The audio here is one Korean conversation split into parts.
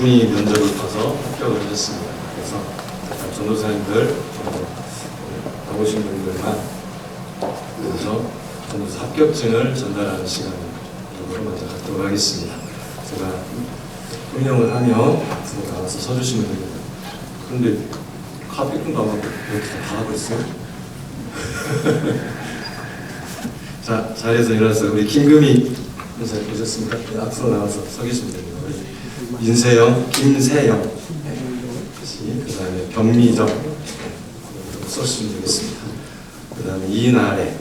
군의 면접을 봐서 합격을 했습니다. 그래서 전도사님들 나오신 분들만 그래서 전도사 합격증을 전달하는 시간을 먼저 갖도록 하겠습니다. 제가 훈령을 하면 나와서 서주시면 됩니다. 그런데 합격증도 안 하고 이렇게 다 하고 있어요? 자, 자리에서 일어나서 우리 김금희 선생님 보셨습니까? 앞으로 나와서 서 계시면 됩니다. 우리 김세영, 그 다음에 변미정 써주시면 되겠습니다. 그 다음에 이나래,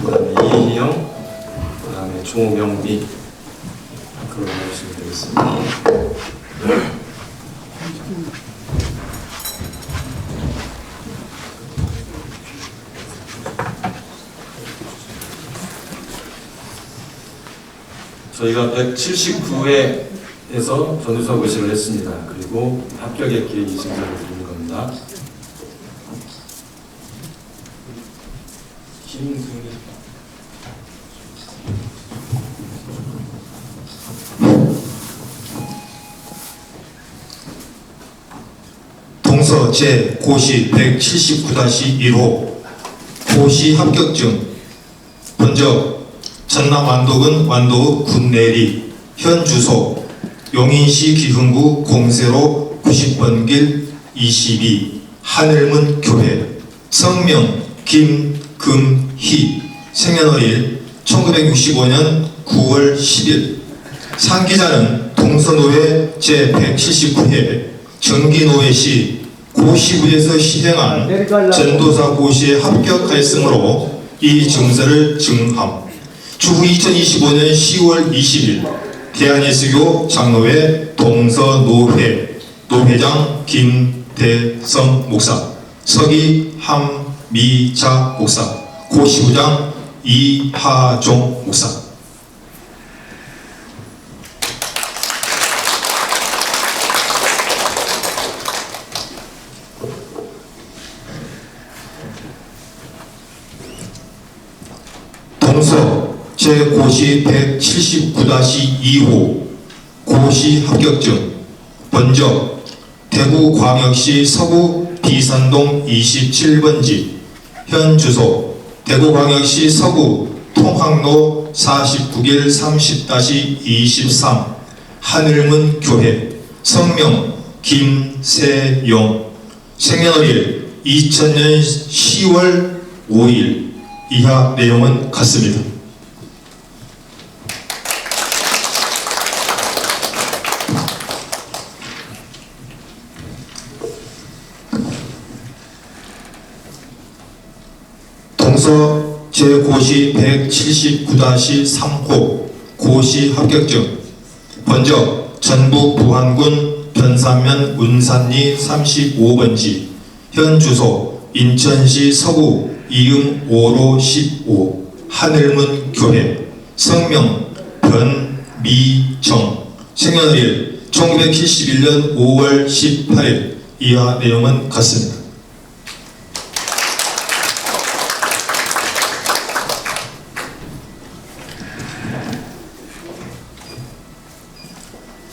그 다음에 이희영, 그 다음에 조명미 앞으로 나오시면 되겠습니다. 저희가 179회에서 전도사 고시를 했습니다. 그리고 합격했기에 이 증서를 드리는 겁니다. 동서 제 고시 179-1호 고시 합격증. 먼저 전남 완도군 완도 군내리, 현 주소 용인시 기흥구 공세로 90번 길 22 하늘문 교회, 성명 김금희, 생년월일 1965년 9월 10일. 상기자는 동서노회 제179회 정기노회시 고시부에서 시행한 전도사 고시에 합격하였으므로 이 증서를 증함. 추후 2025년 10월 20일 대한예수교 장로회 동서노회 노회장 김대성 목사, 서기 함미자 목사, 고시부장 이하종 목사. 동서 제 고시 179-2호 고시 합격증. 먼저 대구광역시 서구 비산동 27번지, 현 주소 대구광역시 서구 통학로 49길 30-23 하늘문 교회, 성명 김세영, 생년월일 2000년 10월 5일. 이하 내용은 같습니다. 동서 제 고시 179-3호 고시 합격증. 먼저 전북 부안군 변산면 운산리 35번지, 현 주소 인천시 서구 이응 5로 15 하늘문 교회, 성명 변미정, 생년월일 1971년 5월 18일. 이하 내용은 같습니다.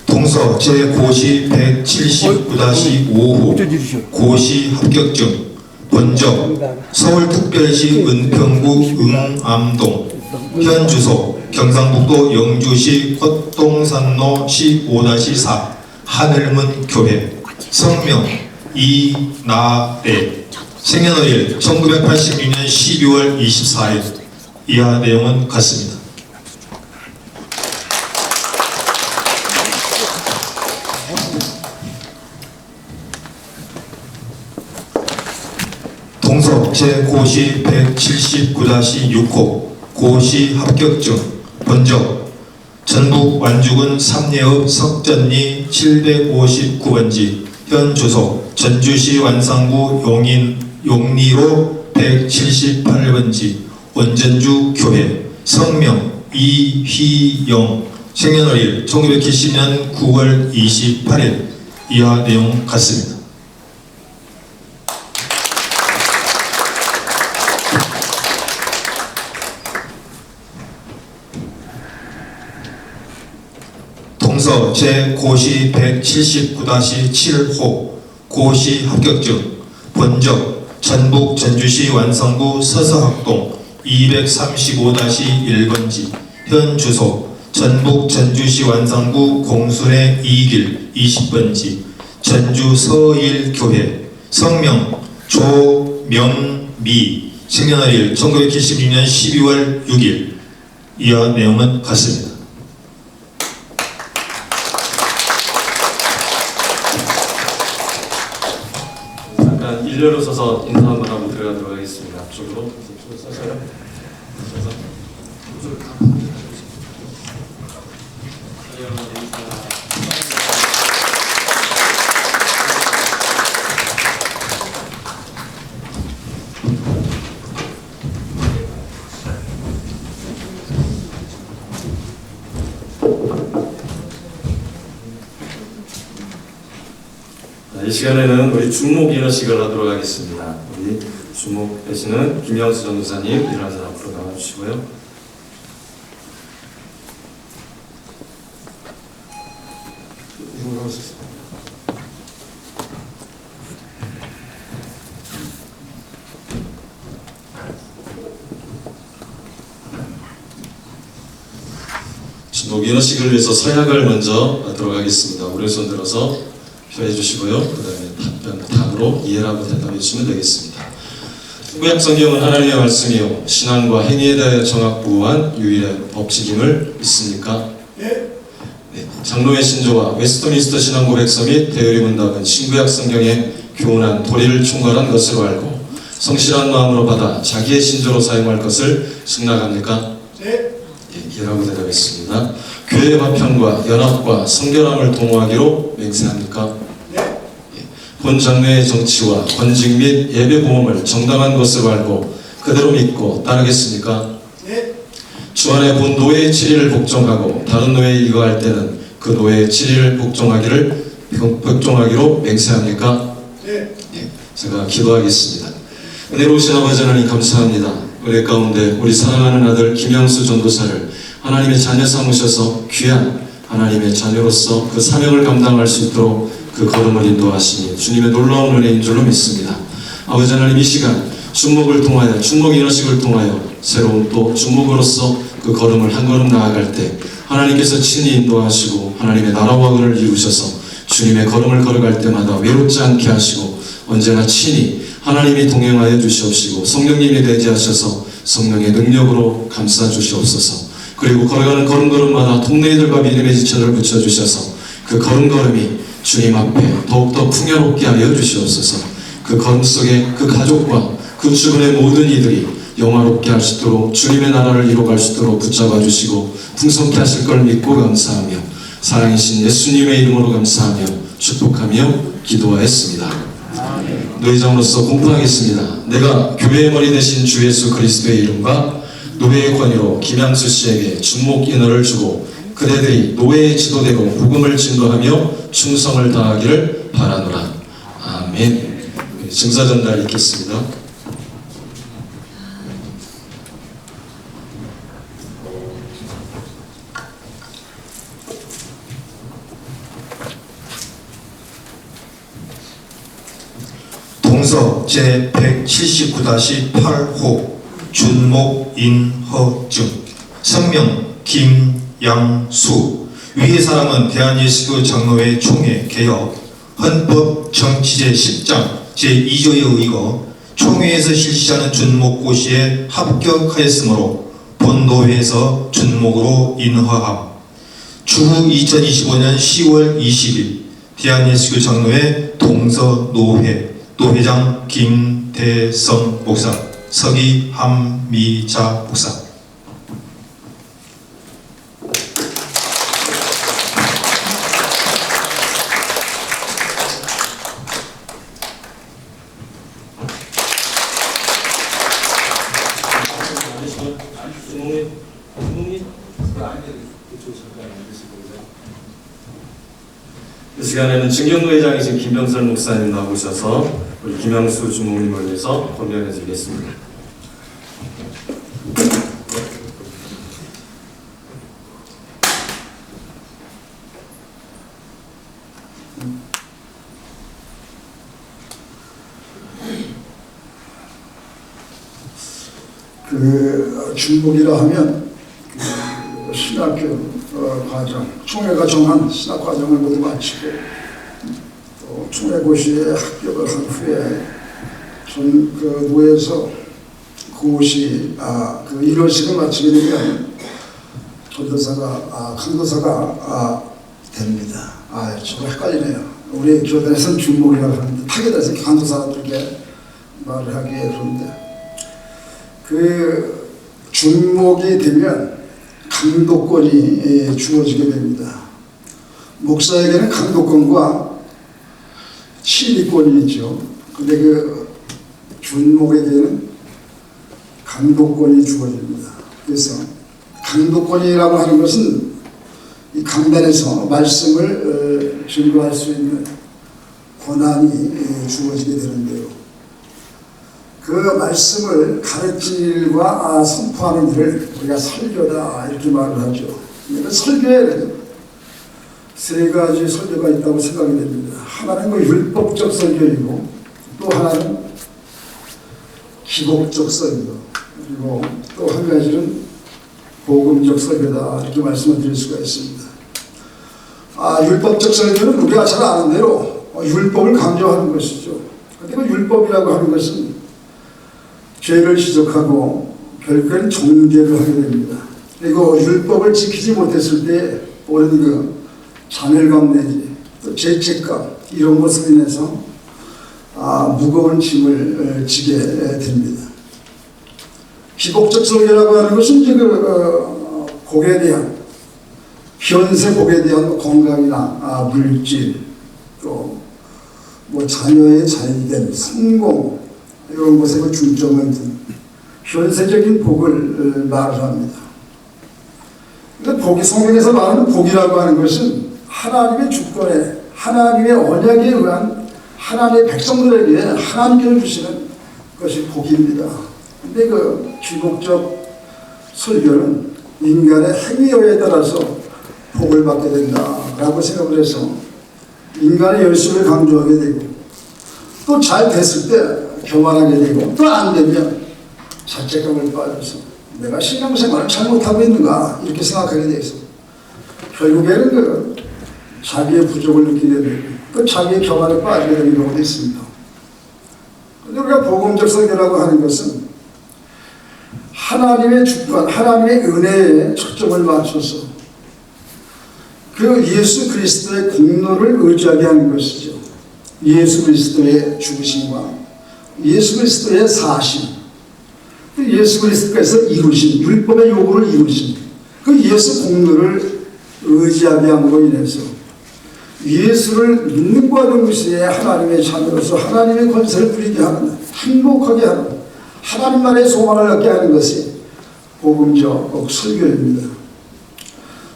동서 제 고시 179-5호 고시 합격증. 먼저 서울특별시 은평구 응암동, 현 주소 경상북도 영주시 콧동산로 15-4 하늘문 교회, 성명 이나래, 생년월일 1986년 12월 24일. 이하 내용은 같습니다. 동서 제 고시 179-6호 고시 합격증. 먼저 전북 완주군 삼례읍 석전리 759번지, 현 주소 전주시 완산구 용리로 178번지 원전주 교회, 성명 이휘영, 생년월일 1970년 9월 28일. 이하 내용 같습니다. 동서 제 고시 179-7호 고시 합격증 본적 전북 전주시 완성구 서서학동 235-1번지 현 주소 전북 전주시 완성구 공순의 2길 20번지 전주 서일교회 성명 조명미 생년월일 1976년 12월 6일 이하 내용은 같습니다. 잠깐 일렬로 서서 인사 한번 하고 들어가도록 하겠습니다. 앞쪽으로 서서요. 서서. 이 시간에는 우리 중목 인허식을 하도록 하겠습니다. 우리 중목 되시는 김영수 전도사님 일어나서 앞으로 나와주시고요. 중목 인허식을 위해서 서약을 먼저 하도록 하겠습니다. 오른손 들어서 표해 주시고요. 그 다음에 답으로 이해라고 대답해 주시면 되겠습니다. 구약 성경은 하나님의 말씀이요 신앙과 행위에 대하여 정확부호한 유일한 법칙임을 믿습니까? 네. 장로의 신조와 웨스트민스터 신앙고백서 및 대의리 문답은 신구약 성경의 교훈한 도리를 총괄한 것으로 알고 성실한 마음으로 받아 자기의 신조로 사용할 것을 승낙합니까? 네. 이라고 대답했습니다. 교회 화평과 연합과 성결함을 도모하기로 맹세합니까? 네. 본 장로의 정치와 권직 및 예배 보험을 정당한 것으로 알고 그대로 믿고 따르겠습니까? 네. 주안의 본 노예의 치리를 복종하고 다른 노예에 이거할 때는 그 노예의 치리를 복종하기로 맹세합니까? 네. 제가 기도하겠습니다. 은혜로우신 아버지 하나님 감사합니다. 은혜 가운데 우리 사랑하는 아들 김영수 전도사를 하나님의 자녀 삼으셔서 귀한 하나님의 자녀로서 그 사명을 감당할 수 있도록 그 걸음을 인도하시니 주님의 놀라운 은혜인 줄로 믿습니다. 아버지 하나님 이 시간 중목을 통하여 중목 인허식을 통하여 새로운 또 중목으로서 그 걸음을 한 걸음 나아갈 때 하나님께서 친히 인도하시고 하나님의 나라와 의를 이루셔서 주님의 걸음을 걸어갈 때마다 외롭지 않게 하시고 언제나 친히 하나님이 동행하여 주시옵시고 성령님이 대지하셔서 성령의 능력으로 감싸 주시옵소서. 그리고 걸어가는 걸음걸음마다 동네이들과 믿음의 지체를 붙여주셔서 그 걸음걸음이 주님 앞에 더욱더 풍요롭게 하여 주시옵소서. 그 걸음 속에 그 가족과 그 주변의 모든 이들이 영화롭게 할 수 있도록 주님의 나라를 이루어갈 수 있도록 붙잡아 주시고 풍성케 하실 걸 믿고 감사하며 사랑이신 예수님의 이름으로 감사하며 축복하며 기도하였습니다. 노회장으로서 공포하겠습니다. 내가 교회의 머리 대신 주 예수 그리스도의 이름과 노회의 권위로 김양수 씨에게 중목 인허를 주고 그대들이 노회의 지도대로 복음을 진도하며 충성을 다하기를 바라노라. 아멘. 증사 전달 읽겠습니다. 동서 제179-8호 준목 인허증 성명 김양수 위의 사람은 대한예수교 장로회 총회 개혁 헌법 정치제 10장 제2조에 의거 총회에서 실시하는 준목고시에 합격하였으므로 본노회에서 준목으로 인허함. 추후 2025년 10월 20일 대한예수교 장로회 동서노회 노회장 김대성 목사, 서기 한미자 목사. 이 시간에는 증경노회장이신 김병설 목사님 나오셔서 우리 김양수 주목님을 위해서 권면해 드리겠습니다. 그 중복이라 하면 그 신학교 과정, 총회가 정한 신학 과정을 모두 마치고 또 총회고시에 합격을 한 후에 그 노에서 고시 그 1월식을 마치게 되면 전도사가 강도사가 됩니다. 좀 헷갈리네요. 우리 교단에서는 중목이라고 하는데 타겟에서 강도사가 그렇게 말을 하기에 그런데 그 중목이 되면 강도권이 주어지게 됩니다. 목사에게는 강도권과 시리권이 있죠. 근데 그 중목에게는 강도권이 주어집니다. 그래서 강도권이라고 하는 것은 이 강단에서 말씀을 증거할 수 있는 권한이 주어지게 되는데요. 그 말씀을 가르치는 일과 선포하는 일을 우리가 설교다 이렇게 말을 하죠. 그러니까 설교에는 세 가지 설교가 있다고 생각이 됩니다. 하나는 그 율법적 설교이고 또 하나는 기복적 설교 그리고 또 한 가지는 복음적 설교다 이렇게 말씀을 드릴 수가 있습니다. 율법적 설교는 우리가 잘 아는 대로 율법을 강조하는 것이죠. 그런데 그 율법이라고 하는 것은 죄를 지적하고 결국엔 정죄를 하게 됩니다. 그리고 율법을 지키지 못했을 때 오는 그 자멸감 내지 또 죄책감 이런 것으로 인해서 무거운 짐을 지게 됩니다. 기복적 설교라고 하는 것은 이제 그 복에 대한 현세 복에 대한 건강이나 물질 또 뭐 자녀의 잘된 성공 이런 것에 그 중점을 둔 현세적인 복을 말을 합니다. 그러니까 복이 성경에서 말하는 복이라고 하는 것은 하나님의 주권에 하나님의 언약에 의한 하나님의 백성들에게 하나님께서 주시는 것이 복입니다. 근데 그 기복적 설교는 인간의 행위에 따라서 복을 받게 된다라고 생각을 해서 인간의 열심을 강조하게 되고 또 잘 됐을 때 교만하게 되고 또 안 되면 자책감을 빠져서 내가 신앙생활을 잘못하고 있는가 이렇게 생각하게 돼서 결국에는 그 자기의 부족을 느끼게 되고 또 자기의 교만에 빠지게 되는 경우도 있습니다. 그런데 우리가 복음적 설교라고 하는 것은 하나님의 주권, 하나님의 은혜에 초점을 맞춰서 그 예수 그리스도의 공로를 의지하게 하는 것이죠. 예수 그리스도의 죽으심과 예수 그리스도의 사심, 예수 그리스도께서 이루신 율법의 요구를 이루신 그 예수 공로를 의지하게 함으로 인해서 예수를 믿는 과 동시에 하나님의 자녀로서 하나님의 권세를 부리게 하는 행복하게 하는 하나님 나라의 소망을 얻게 하는 것이 복음적 설교입니다.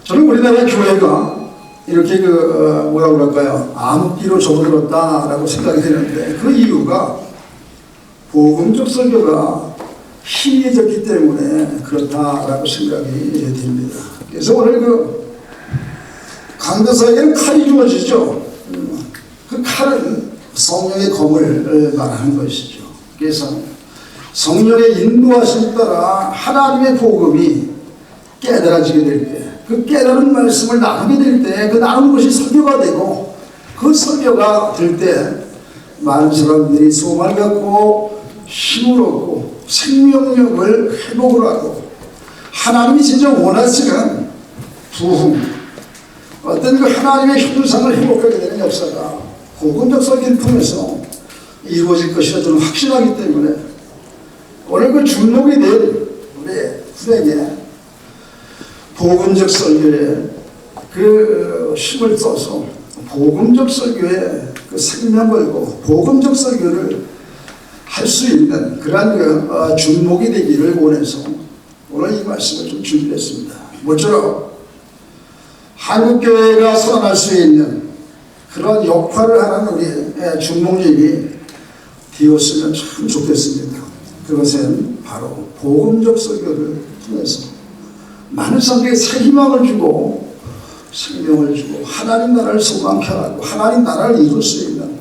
저는 우리나라 교회가 이렇게 뭐라고 그럴까요? 암흑기로 접어들었다라고 생각이 되는데 그 이유가 복음적 설교가 희미해졌기 때문에 그렇다라고 생각이 됩니다. 그래서 오늘 그 강도사에게는 칼이 주어지죠. 그 칼은 성령의 검을 말하는 것이죠. 그래서 성령의 인도하심 따라 하나님의 복음이 깨달아지게 될 때, 그 깨달은 말씀을 나누게 될 때, 그 나누는 것이 설교가 되고, 그 설교가 될 때 많은 사람들이 소망을 갖고 힘을 얻고 생명력을 회복을 하고 하나님이 진짜 원하시는 부흥, 어떤 그 하나님의 형상을 회복하게 되는 역사가 복음적 설교를 통해서 이루어질 것이라 저는 확신하기 때문에 오늘 그 주목이 된 우리 분에게 복음적 설교에 그 힘을 써서 복음적 설교에 그 생명 걸고 복음적 설교를 할 수 있는 그러한 그 주목이 되기를 원해서 오늘 이 말씀을 좀 준비했습니다. 모쪼록 한국교회가 살아날 수 있는 그런 역할을 하는 우리 주목님이 되었으면 참 좋겠습니다. 그것은 바로 복음적 설교를 통해서 많은 사람들에게 새 희망을 주고 생명을 주고 하나님 나라를 소망케 하고 하나님 나라를 이룰 수 있는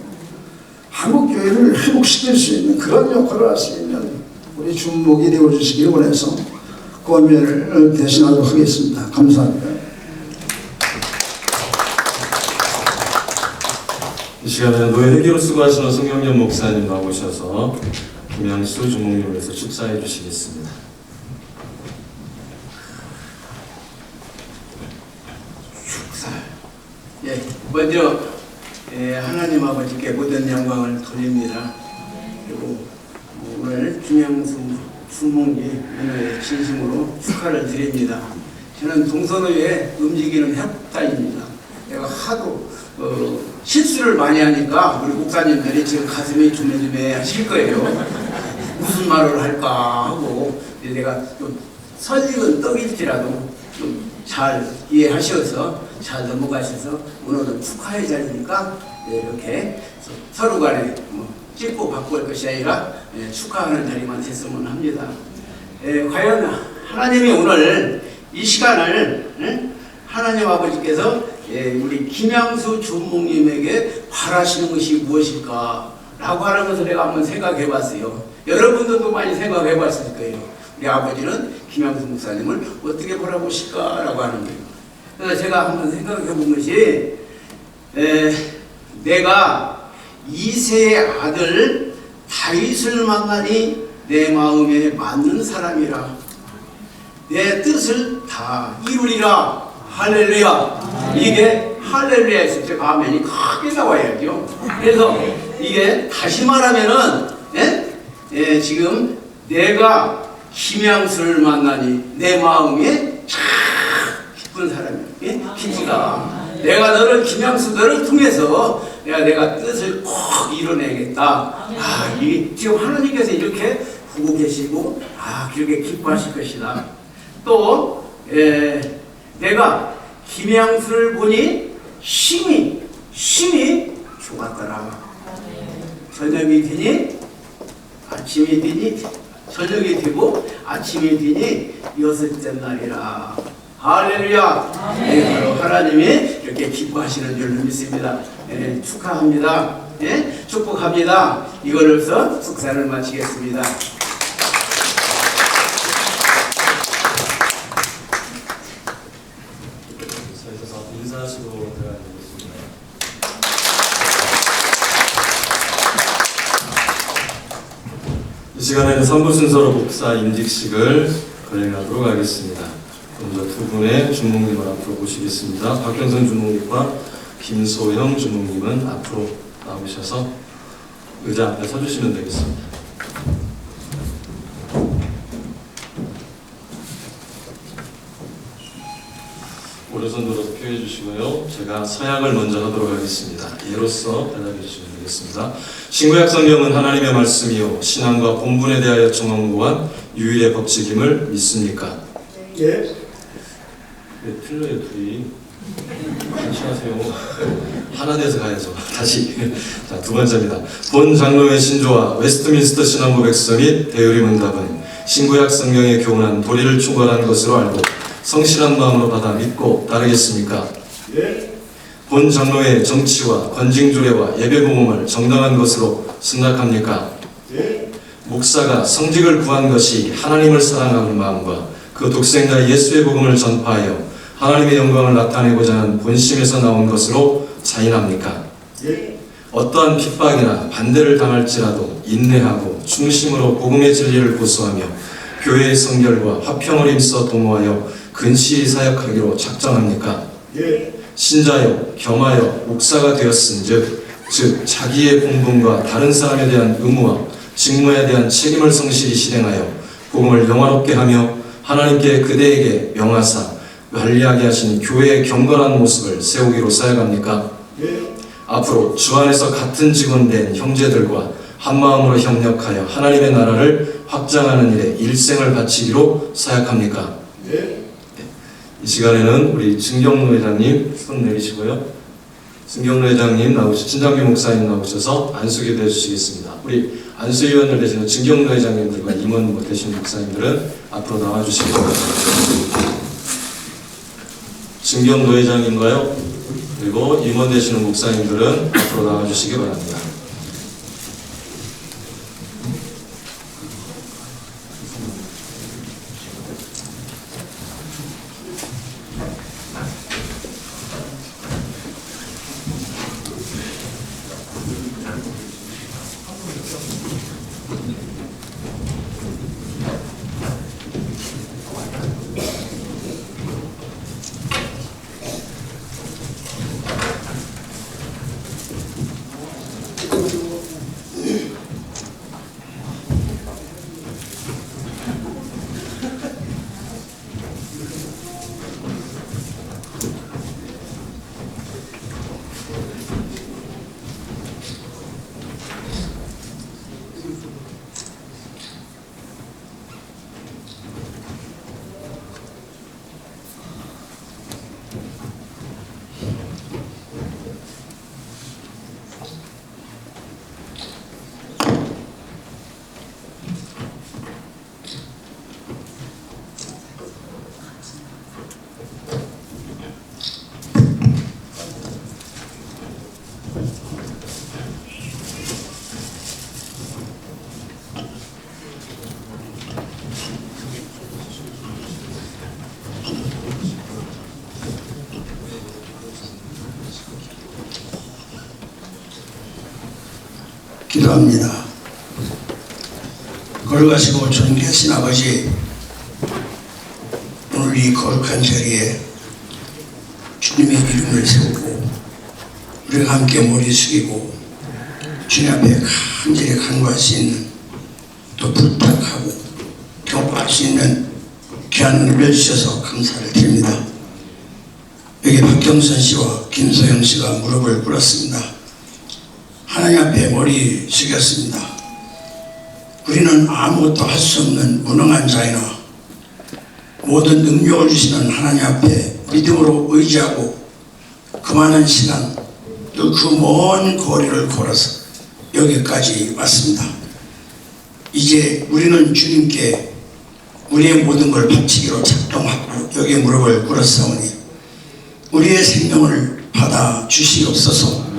한국교회를 회복시킬 수 있는 그런 역할을 할 수 있는 우리 주목이 되어주시기를 원해서 권면을 대신하도록 하겠습니다. 감사합니다. 이 시간에 노예 회계로 수고하시는 송영년 목사님 나오셔서 김양수 주목님을 위해서 축사해 주시겠습니다. 예, 먼저 하나님 아버지께 모든 영광을 돌립니다. 그리고 오늘 김양수 주목님 오늘 진심으로 축하를 드립니다. 저는 동선의회 움직이는 협회입니다. 내가 하도 실수를 많이 하니까 우리 목사님들이 지금 가슴이 조매조매 하실 거예요. 무슨 말을 할까 하고 내가 좀 설익은 떡일지라도 좀 잘 이해하셔서 잘 넘어가셔서 오늘은 축하의 자리니까 이렇게 서로 간에 찍고 받고 할 것이 아니라 축하하는 자리만 됐으면 합니다. 과연 하나님이 오늘 이 시간을 하나님 아버지께서 우리 김양수 주목님에게 바라시는 것이 무엇일까 라고 하는 것을 내가 한번 생각해 봤어요. 여러분들도 많이 생각해 봤을 거예요. 우리 아버지는 김양수 목사님을 어떻게 바라보실까 라고 하는 거예요. 그래서 제가 한번 생각해 본 것이 내가 이세의 아들 다윗을 만나니 내 마음에 맞는 사람이라 내 뜻을 다 이루리라. 할렐루야. 이게 할렐루야에서 제가 아멘이 크게 나와야죠. 그래서 이게 다시 말하면은 지금 내가 김양수를 만나니 내 마음에 참 기쁜 사람이야. 기쁘다. 내가 너를 김양수들을 통해서 내가 뜻을 꼭 이뤄내겠다. 지금 하나님께서 이렇게 보고 계시고 그렇게 기뻐하실 것이다. 또 내가 김양수를 보니 힘이 좋았더라. 저녁이 되니 아침이 되니 저녁이 되고 아침이 되니 여섯째 날이라. 할렐루야. 바로 하나님이 이렇게 기뻐하시는 줄 믿습니다. 축하합니다. 축복합니다. 이걸로서 축사를 마치겠습니다. 인사하시고 들어가겠습니다. 이 시간에는 3부 순서로 목사 임직식을 거행하도록 하겠습니다. 먼저 두 분의 주목님을 앞으로 모시겠습니다. 박현선 주목님과 김소영 주목님은 앞으로 나오셔서 의자 앞에 서주시면 되겠습니다. 오른손 들어서 표해 주시고요. 제가 서약을 먼저 하도록 하겠습니다. 예로서 대답해 주시면 되겠습니다. 신구약 성경은 하나님의 말씀이요 신앙과 본분에 대하여 정확무한 유일의 법칙임을 믿습니까? 예. 네, 틀려요 둘이. 안녕하세요. 하나 돼서 가야죠. 다시. 자, 두 번째입니다. 본 장로의 신조와 웨스트민스터 신앙고 백서 및 대의리 문답은 신구약 성경에 교훈한 도리를 충고한 것으로 알고 성실한 마음으로 받아 믿고 따르겠습니까? 예. 본 장로의 정치와 권징주례와 예배복음을 정당한 것으로 승낙합니까? 예. 목사가 성직을 구한 것이 하나님을 사랑하는 마음과 그 독생자 예수의 복음을 전파하여 하나님의 영광을 나타내고자 하는 본심에서 나온 것으로 자인합니까? 예. 어떠한 핍박이나 반대를 당할지라도 인내하고 중심으로 복음의 진리를 고수하며 교회의 성결과 화평을 힘써 도모하여 근시히 사역하기로 작정합니까? 예. 신자여 겸하여 목사가 되었은즉 즉 자기의 본분과 다른 사람에 대한 의무와 직무에 대한 책임을 성실히 실행하여 복음을 영화롭게 하며 하나님께 그대에게 명하사 관리하게 하신 교회의 경건한 모습을 세우기로 사역합니까? 예. 앞으로 주 안에서 같은 직원된 형제들과 한마음으로 협력하여 하나님의 나라를 확장하는 일에 일생을 바치기로 사역합니까? 예. 이 시간에는 우리 증경로 회장님 손 내리시고요. 증경로 회장님 진장규 목사님 나오셔서 안수기도 해주시겠습니다. 우리 안수위원을 되시는 증경로 회장님들과 임원 되시는 목사님들은 앞으로 나와주시기 바랍니다. 진경도 회장님과요, 그리고 임원 되시는 목사님들은 앞으로 나와주시기 바랍니다. 기도합니다. 거룩하시고 존귀하신 아버지, 오늘 이 거룩한 자리에 주님의 이름을 세우고 우리가 함께 머리 숙이고 주님 앞에 간절히 간구할 수 있는, 또 부탁하고 경험할 수 있는 귀한 은혜를 주셔서 감사를 드립니다. 여기 박경선 씨와 김소영 씨가 무릎을 꿇었습니다. 하나님 앞에 머리 숙였습니다. 우리는 아무것도 할 수 없는 무능한 자이나 모든 능력을 주시는 하나님 앞에 믿음으로 의지하고 그 많은 시간, 또 그 먼 거리를 걸어서 여기까지 왔습니다. 이제 우리는 주님께 우리의 모든 걸 바치기로 작정하고 여기에 무릎을 꿇었사오니 우리의 생명을 받아 주시옵소서.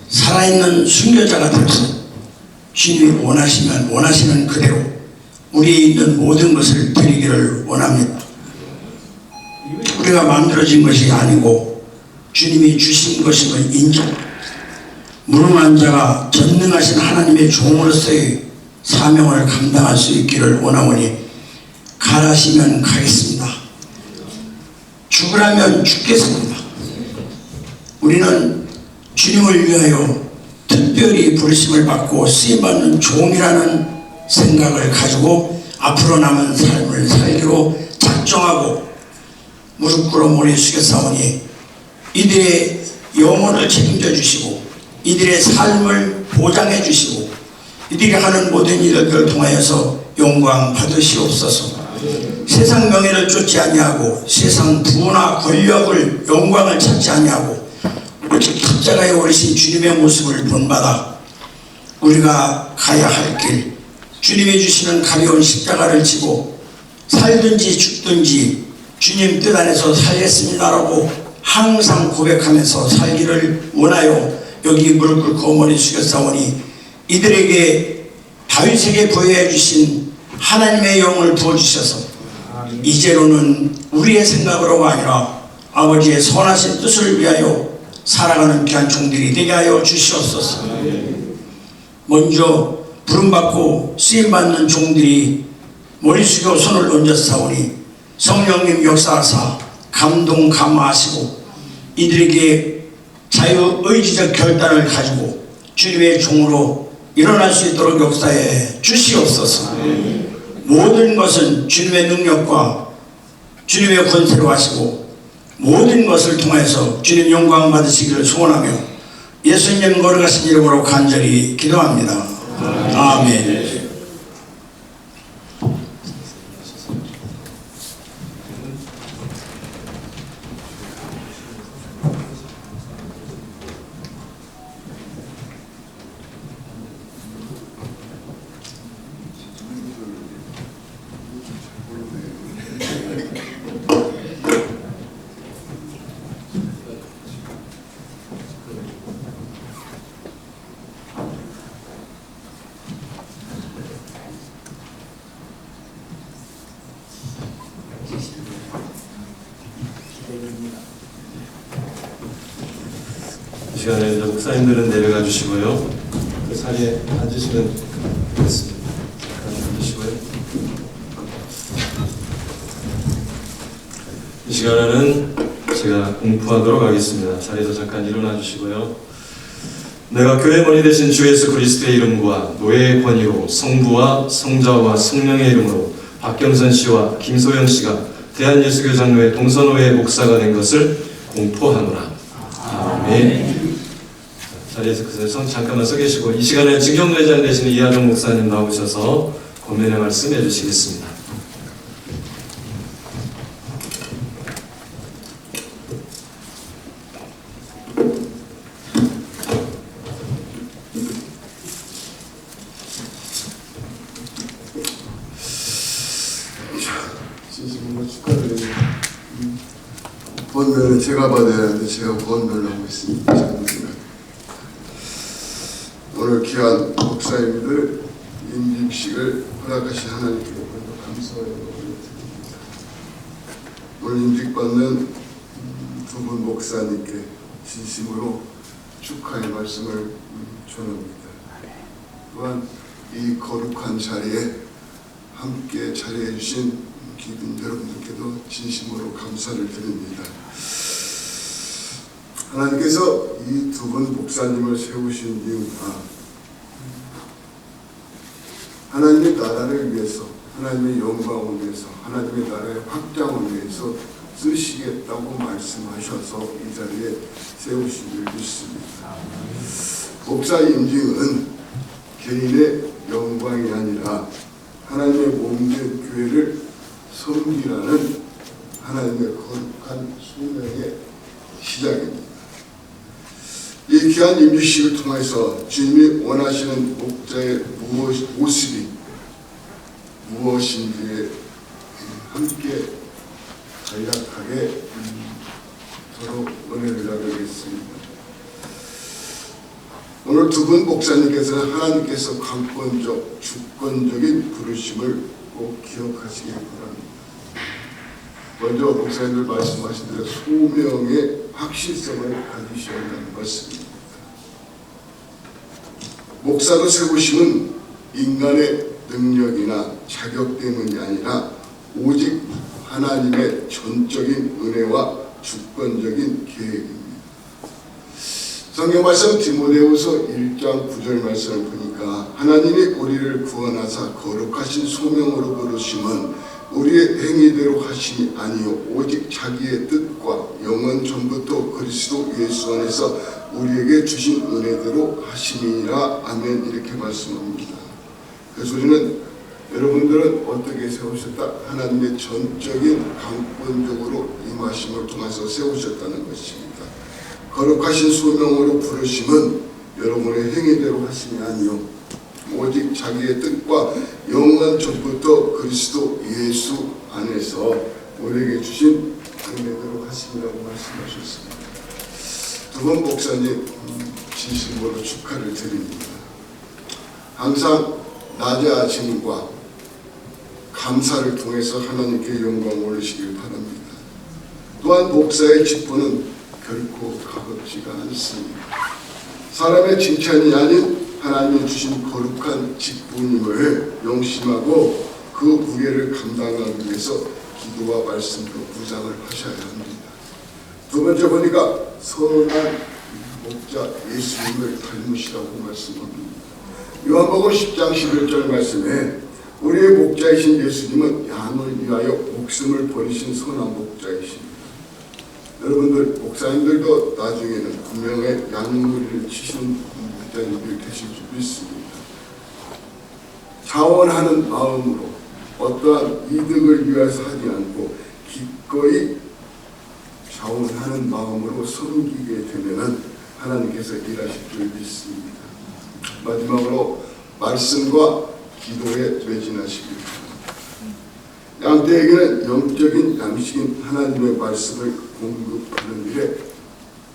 살아있는 순교자가 되어서 주님이 원하시면 원하시는 그대로 우리에 있는 모든 것을 드리기를 원합니다. 우리가 만들어진 것이 아니고 주님이 주신 것임을 인정, 무능한 자가 전능하신 하나님의 종으로서의 사명을 감당할 수 있기를 원하오니 가라시면 가겠습니다. 죽으라면 죽겠습니다. 우리는 주님을 위하여 특별히 부르심을 받고 쓰임받는 종이라는 생각을 가지고 앞으로 남은 삶을 살기로 작정하고 무릎 꿇어 머리 숙여 싸우니 이들의 영혼을 책임져 주시고 이들의 삶을 보장해 주시고 이들이 하는 모든 일들을 통하여서 영광 받으시옵소서. 세상 명예를 쫓지 아니하고 세상 부나 권력을 영광을 찾지 아니하고 오직 십자가에 오르신 주님의 모습을 본받아 우리가 가야 할 길, 주님이 주시는 가벼운 십자가를 지고 살든지 죽든지 주님 뜻 안에서 살겠습니다라고 항상 고백하면서 살기를 원하여 여기 무릎 꿇고 머리 숙여 싸우니 이들에게 다윗에게 부여해 주신 하나님의 영을 부어주셔서 이제로는 우리의 생각으로가 아니라 아버지의 선하신 뜻을 위하여 살아가는 귀한 종들이 되게 하여 주시옵소서. 먼저 부름받고 쓰임받는 종들이 머리 숙여 손을 얹어 싸우니 성령님 역사하사 감동 감화하시고 이들에게 자유의지적 결단을 가지고 주님의 종으로 일어날 수 있도록 역사해 주시옵소서. 모든 것은 주님의 능력과 주님의 권세로 하시고 모든 것을 통해서 주님 영광 받으시기를 소원하며 예수님 거룩하신 이름으로 간절히 기도합니다. 아멘. 시간에 이제 목사님들은 내려가 주시고요. 그 자리에 앉으시면 되겠습니다. 잠깐 앉으시고요. 이 시간에는 제가 공부하도록 하겠습니다. 자리에서 잠깐 일어나 주시고요. 내가 교회 머리 되신 주 예수 그리스도의 이름과 노예의 권위로 성부와 성자와 성령의 이름으로 박경선 씨와 김소영 씨가 대한예수교 장로회 동서노회 목사가 된 것을 공포하노라. 아멘. 자리에서 그래서 잠깐만 서 계시고 이 시간에 증경대장 되시는 이하정 목사님 나오셔서 권면의 말씀 해주시겠습니다. 진심으로 축하드립니다. 권면은 제가 받아야 하는데 제가 권면을 하고 있습니다. 오늘 귀한 목사님들 임직식을 허락하신 하나님께 감사의 마음을 드립니다. 오늘 임직받는 두 분 목사님께 진심으로 축하의 말씀을 전합니다. 또한 이 거룩한 자리에 함께 자리해 주신 기분 여러분들께도 진심으로 감사를 드립니다. 하나님께서 이 두 분 목사님을 세우신 이유가 하나님의 나라를 위해서, 하나님의 영광을 위해서, 하나님의 나라의 확장을 위해서 쓰시겠다고 말씀하셔서 이 자리에 세우신 줄 믿습니다. 목사 임직은 개인의 영광이 아니라 하나님의 몸된 교회를 섬기라는 하나님의 거룩한 소명의 시작입니다. 이 귀한 임직식을 통해서 주님이 원하시는 목자의 모습이 무엇인지에 함께 간략하게 서로 은혜를 나누겠습니다. 오늘 두 분 목사님께서는 하나님께서 강권적, 주권적인 부르심을 꼭 기억하시기 바랍니다. 먼저 목사님들 말씀하신 대로 소명의 확실성을 가지셔야 한다는 말씀입니다. 목사로 세우심은 인간의 능력이나 자격 때문이 아니라 오직 하나님의 전적인 은혜와 주권적인 계획입니다. 성경 말씀 디모데후서 1장 9절 말씀을 보니까 하나님이 우리를 구원하사 거룩하신 소명으로 부르심은 우리의 행위대로 하심이 아니요 오직 자기의 뜻과 영원 전부터 그리스도 예수 안에서 우리에게 주신 은혜대로 하심이니라. 아멘. 이렇게 말씀합니다. 그 소리는 여러분들은 어떻게 세우셨다? 하나님의 전적인 강권적으로 임하심을 통해서 세우셨다는 것입니다. 거룩하신 소명으로 부르심은 여러분의 행위대로 하심이 아니요 오직 자기의 뜻과 영원 전부터 그리스도 예수 안에서 우리에게 주신 은혜대로 하심이라고 말씀하셨습니다. 두 분 목사님 진심으로 축하를 드립니다. 항상 낮의 아침과 감사를 통해서 하나님께 영광 올리시길 바랍니다. 또한 목사의 직분은 결코 가볍지가 않습니다. 사람의 칭찬이 아닌 하나님이 주신 거룩한 직분임을 명심하고 그 무게를 감당하기 위해서 기도와 말씀으로 무장을 하셔야 합니다. 두 번째 보니까 선한 목자 예수님을 닮으시라고 말씀합니다. 요한복음 10장 11절 말씀에 우리의 목자이신 예수님은 양을 위하여 목숨을 버리신 선한 목자이십니다. 여러분들 목사님들도 나중에는 분명히 양무리를 치시는 목자님들이 되실 줄 믿습니다. 자원하는 마음으로 어떠한 이득을 위해서 하지 않고 기꺼이 자원하는 마음으로 섬기게 되면은 하나님께서 일하실 줄 믿습니다. 마지막으로 말씀과 기도에 매진하시길 바랍니다. 양떼에게는 영적인 양식인 하나님의 말씀을 공급하는 일에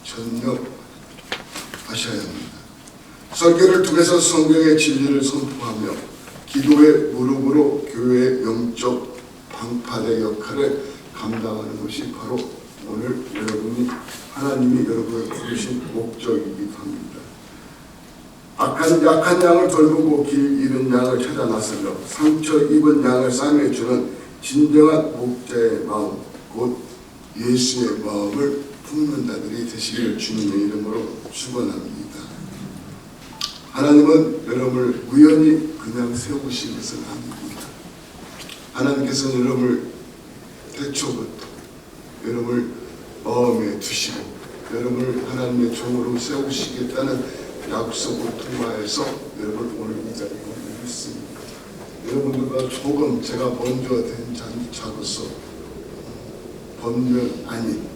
전념하셔야 합니다. 설교를 통해서 성경의 진리를 선포하며 기도의 무릎으로 교회의 영적 방파대 역할을 감당하는 것이 바로 오늘 여러분이 하나님이 여러분을 부르신 목적이기도 합니다. 약한 양을 돌보고 길 잃은 양을 찾아 나서며 상처 입은 양을 싸매주는 진정한 목자의 마음, 곧 예수의 마음을 품는 자들이 되시기를 주님의 이름으로 축원합니다. 하나님은 여러분을 우연히 그냥 세우신 것은 아닙니다. 하나님께서는 여러분을 태초부터 여러분을 마음에 두시고 여러분을 하나님의 종으로 세우시겠다는 약속을 통과해서 여러분을 오늘 이 자리에 올려주셨습니다. 여러분들과 조금 제가 먼저 된 자로서 번면 아닌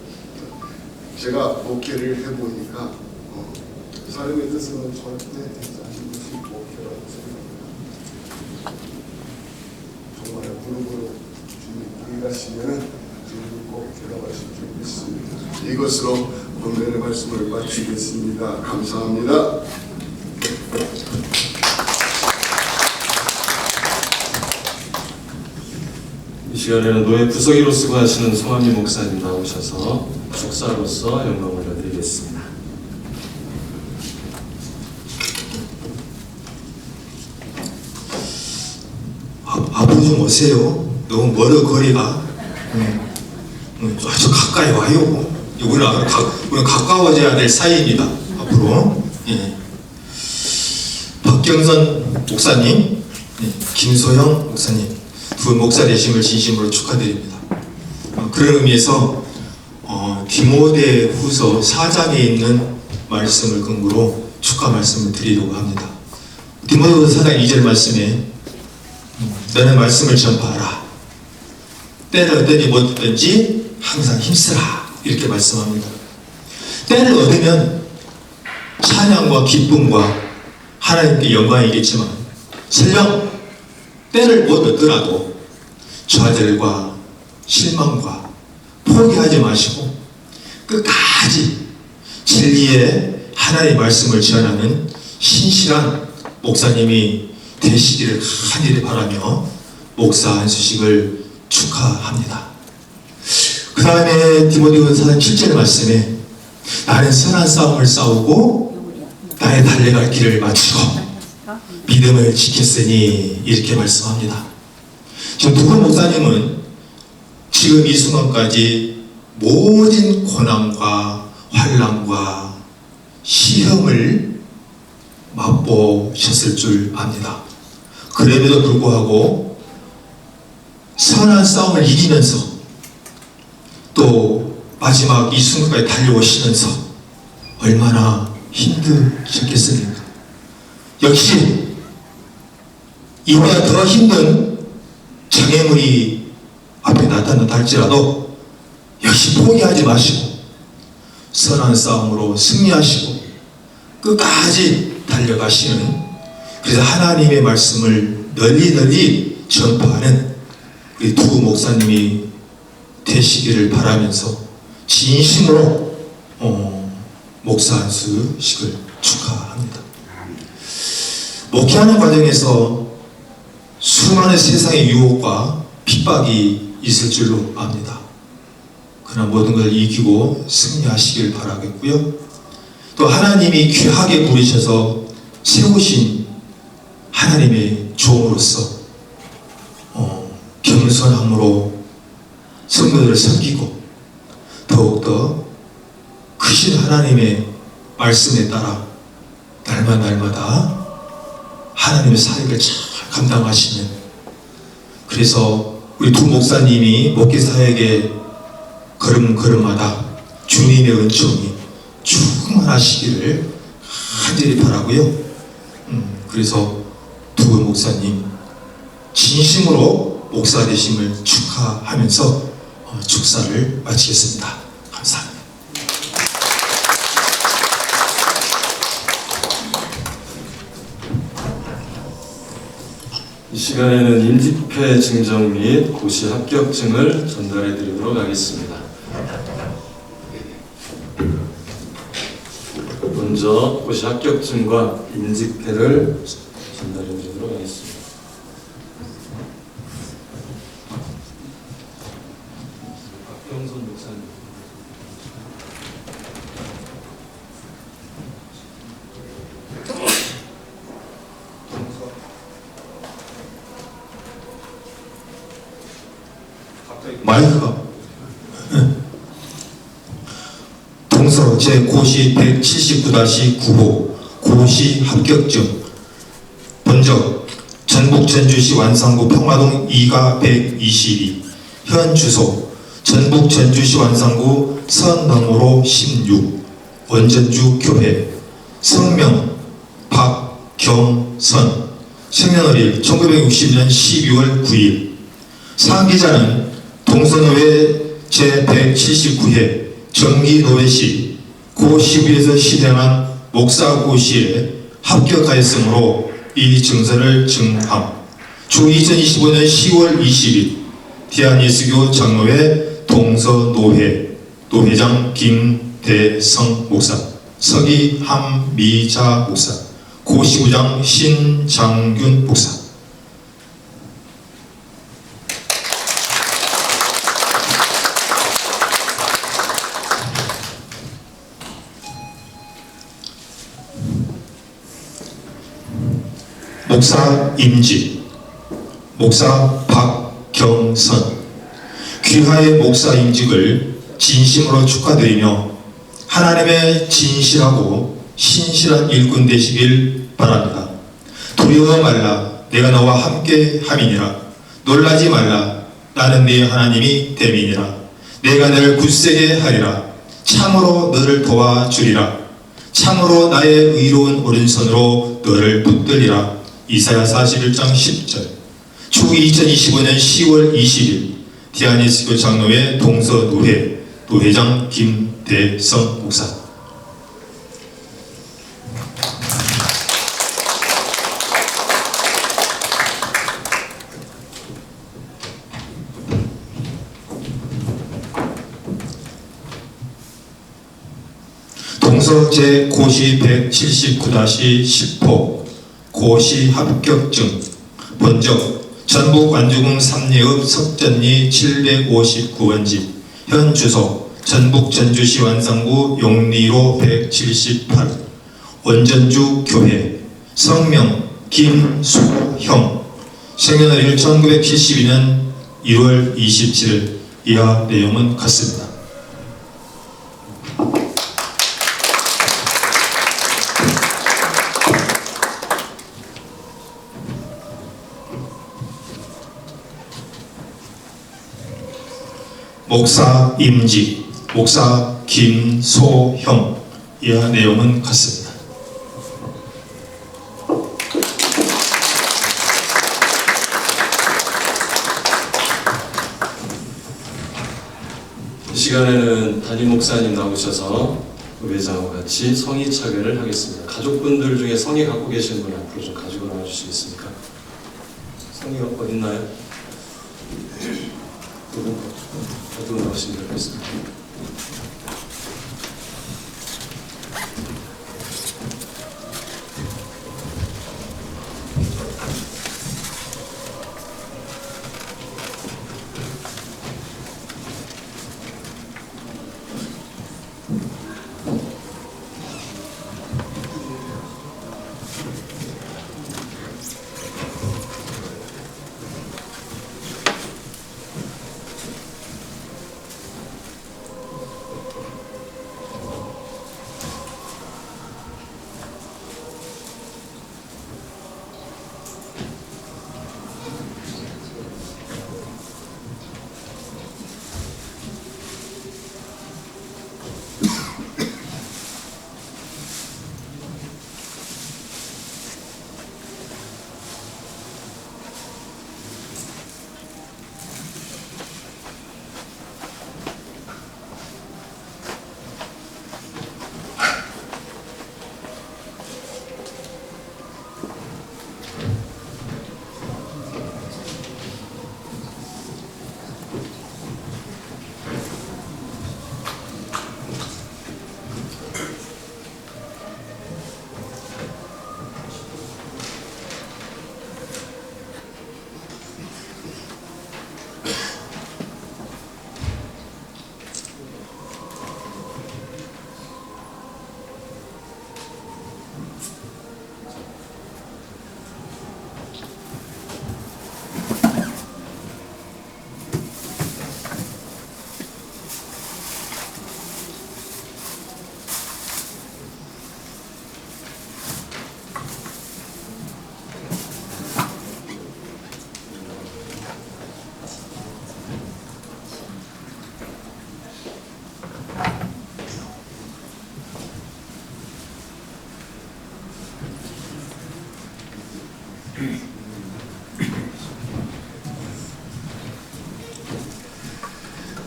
제가 목회를 해보니까 사람의 뜻은 절대 되지 않는 것이 목회라고 생각합니다. 정말 무릎으로 주님 일하시면은 주님 꼭 대답하실 줄 믿습니다. 이것으로 오늘의 말씀을 마치겠습니다. 감사합니다. 이 시간에는 노예 부서기로 수고하시는 송하미 목사님 나오셔서 축사로서 영광을 올려드리겠습니다. 앞으로 좀 오세요. 너무 멀어 거리가. 아주 가까이 와요. 우리는 가까워져야 될 사이입니다. 앞으로. 예. 박경선 목사님, 김소영 목사님 두 목사 되심을 진심으로 축하드립니다. 그런 의미에서 디모데후서 4장에 있는 말씀을 근거로 축하 말씀을 드리려고 합니다. 디모데후서 4장 2절 말씀에 너는 말씀을 전파하라. 때를 얻으니 못 얻든지 항상 힘쓰라. 이렇게 말씀합니다. 때를 얻으면 찬양과 기쁨과 하나님께 영광이겠지만 설령 때를 못 얻더라도 좌절과 실망과 포기하지 마시고 끝까지 진리의 하나님의 말씀을 전하는 신실한 목사님이 되시기를 간절히 바라며 목사 안수식을 축하합니다. 그 다음에 디모데후서 4장 7절 말씀에 나는 선한 싸움을 싸우고 나의 달려갈 길을 마치고 믿음을 지켰으니 이렇게 말씀합니다. 지금 두 분 목사님은 지금 이 순간까지 모든 고난과 환난과 시험을 맛보셨을 줄 압니다. 그럼에도 불구하고 선한 싸움을 이기면서 또 마지막 이 순간까지 달려오시면서 얼마나 힘드셨겠습니까? 역시 이보다 더 힘든 장애물이 앞에 나타난다 할지라도 역시 포기하지 마시고 선한 싸움으로 승리하시고 끝까지 달려가시는, 그래서 하나님의 말씀을 널리 전파하는 우리 두 목사님이 되시기를 바라면서 진심으로 목사 안수식을 축하합니다. 목회하는 과정에서 수많은 세상의 유혹과 핍박이 있을 줄로 압니다. 그러나 모든 걸 이기고 승리하시길 바라겠고요. 또 하나님이 귀하게 부르셔서 세우신 하나님의 종으로서 겸손함으로 성도들을 섬기고 더욱더 크신 하나님의 말씀에 따라 날마다 하나님의 사역을 잘 감당하시는, 그래서 우리 두 목사님이 목회 사역에 걸음걸음마다 주님의 은총이 충만하시기를 간절히 바라고요. 그래서 두 목사님 진심으로 목사 되심을 축하하면서 축사를 마치겠습니다. 감사합니다. 이 시간에는 임직회 증정 및 고시 합격증을 전달해 드리도록 하겠습니다. 먼저 고시 합격증과 임직회를 전달해 드리도록 하겠습니다. 박경선 목사님. 마이크가 동서 제 고시 179-9호 고시 합격증 번적 전북 전주시 완산구 평화동 2가 122 현 주소 전북 전주시 완산구 선너머로 16 원전주 교회 성명 박경선 생년월일 1960년 12월 9일 상기자는 동서노회 제179회 정기노회시 고11에서 시행한 목사고시에 합격하였으므로 이 증서를 증함. 주 2025년 10월 20일 대한예수교 장로회 동서노회 노회장 김대성 목사, 서기 함미자 목사, 고시부장 신장균 목사. 목사 임지, 목사 박경선, 귀하의 목사 임직을 진심으로 축하드리며 하나님의 진실하고 신실한 일꾼 되시길 바랍니다. 두려워 말라, 내가 너와 함께 함이니라. 놀라지 말라, 나는 네 하나님이 됨이니라. 내가 너를 굳세게 하리라. 참으로 너를 도와주리라. 참으로 나의 의로운 오른손으로 너를 붙들리라. 이사야 41장 10절. 주 2025년 10월 20일 대한예수교 장로회 동서노회 노회장 김대성 목사. 동서 제 고시 179-10호 고시 합격증 번적 전북 완주군 삼리읍 석전리 759원지 현 주소 전북 전주시 완산구 용리로 178 원전주 교회 성명 김수형 생년월일 1972년 1월 27일 이하 내용은 같습니다. 목사 임지, 목사 김소형 이하 내용은 같습니다. 이 시간에는 담임 목사님 나오셔서 의회장과 같이 성의 차별을 하겠습니다. 가족분들 중에 성의 갖고 계신 분 앞으로 좀 가지고 나와 주시겠습니까? 성의 어디 있나요? 가지고 나오시면 되겠습니다.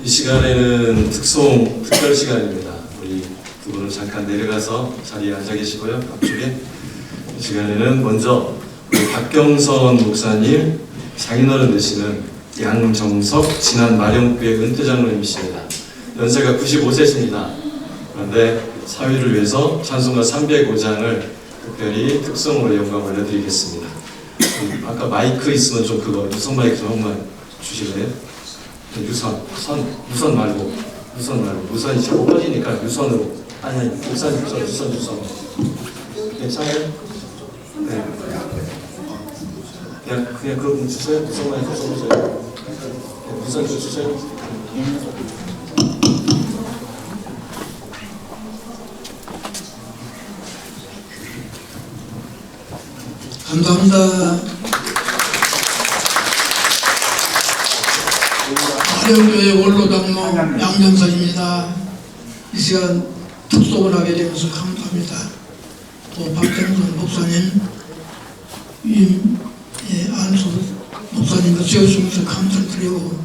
이 시간에는 특별 시간입니다. 우리 두 분은 잠깐 내려가서 자리에 앉아 계시고요. 앞쪽에. 이 시간에는 먼저 우리 박경선 목사님, 장인어른 되시는 양정석 진안 마령교회 은퇴장로님이십니다. 연세가 95세십니다. 그런데 사회를 위해서 찬송가 305장을 특별히 특성으로 영광 올려드리겠습니다. 아까 마이크 있으면 좀 그거 유선 마이크 좀 한번 주실래요? 유선 말고 무선이 자꾸 꺼지니까 유선으로. 아니 유선 괜찮아요? 네. 그냥 그거 주세요. 무선 마이크 써보세요. 무선 주세요. 감사합니다. 마령교회 원로장로 양정석입니다. 이 시간 특송을 하게 되어서 감사합니다. 또 박정선 목사님, 안수 목사님도 세워주면서 감사를 드리고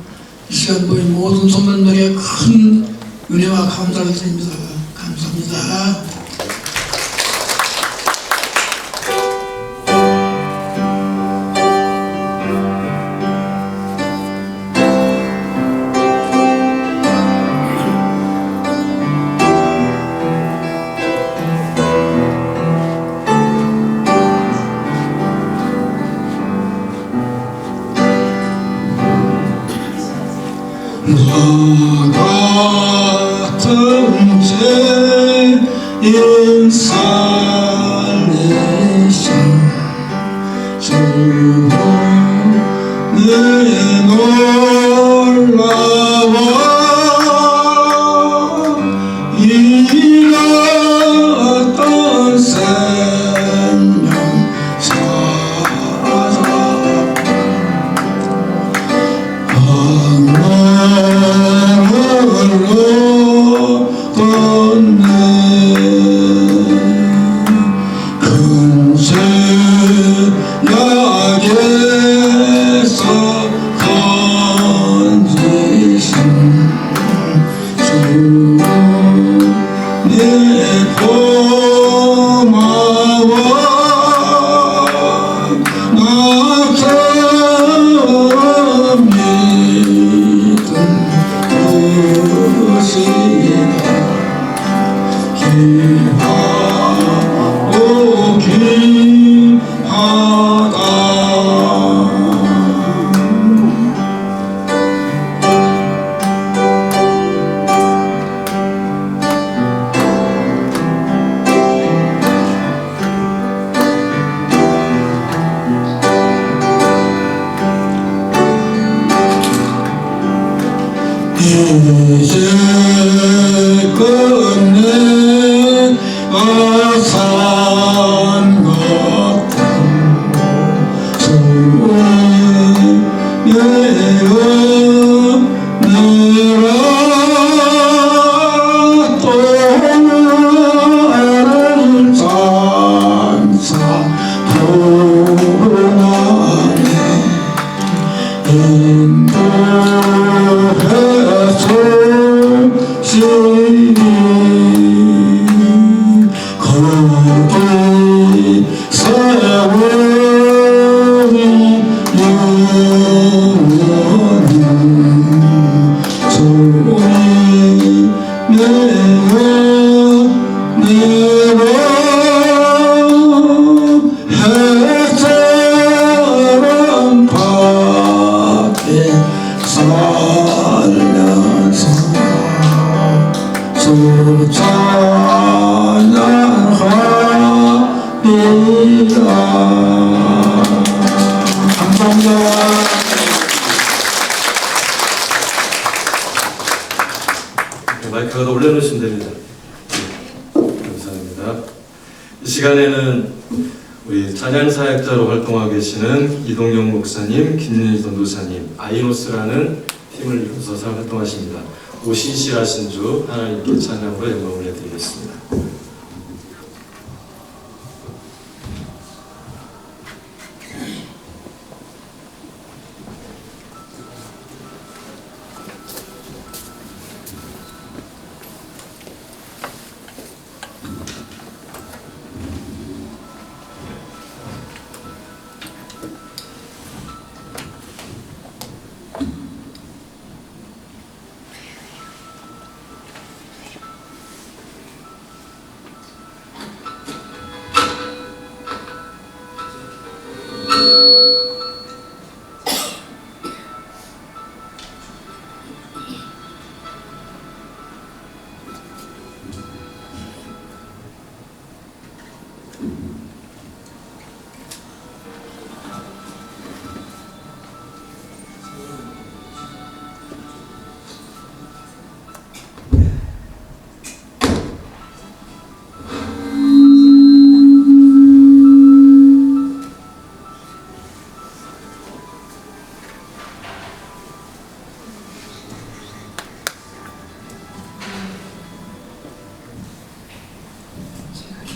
이 시간 모인 모든 성도들에게 큰 은혜와 감사를 드립니다. 감사합니다. 같은 죄 인살리신 주로 내 놀라워 잃었던 생명 이제 끝내 산 것도 주의 은혜라 또 찬사 부르나네 거기 세월이 영원히 주의 내가 해처럼 밖에 살려서 주 찬양하리라. 감사합니다. 마이크가 더 올려놓으시면 됩니다. 감사합니다. 이 시간에는 우리 찬양사역자로 활동하고 계시는 이동영 목사님, 김윤희 전도사님, 아이노스라는 팀을 이루어서 활동하십니다. 오신실하신 주 하나님께 찬양으로 영광을 올려드리겠습니다.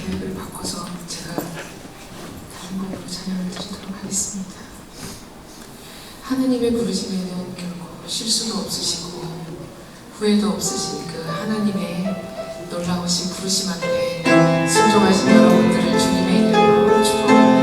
계획을 바꿔서 제가 다른 곡으로 찬양을 드리도록 하겠습니다. 하나님의 부르심에는 결코 실수도 없으시고 후회도 없으신 그 하나님의 놀라우신 부르심 앞에 순종하신 여러분들을 주님의 이름으로 축복합니다.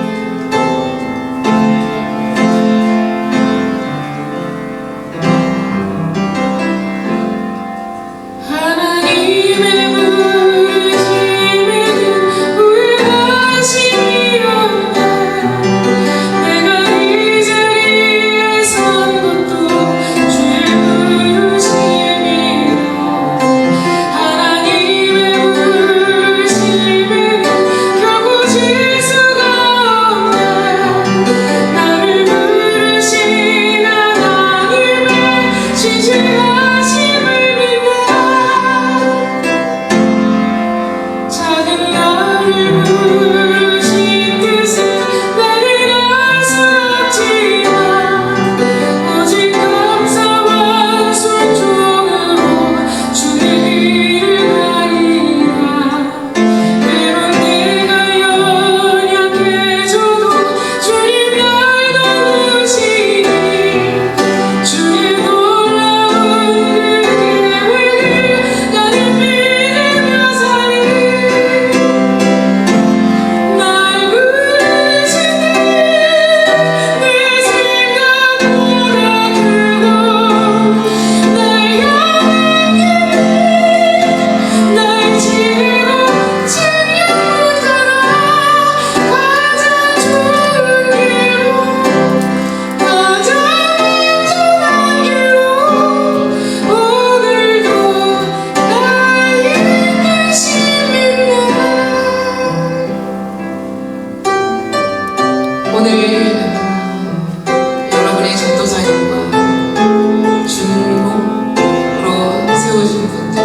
여러분의 전도사님과 주님으로 세우신 분들,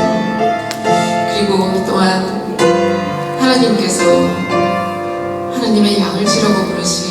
그리고 또한 하나님께서 하나님의 양을 치라고 부르신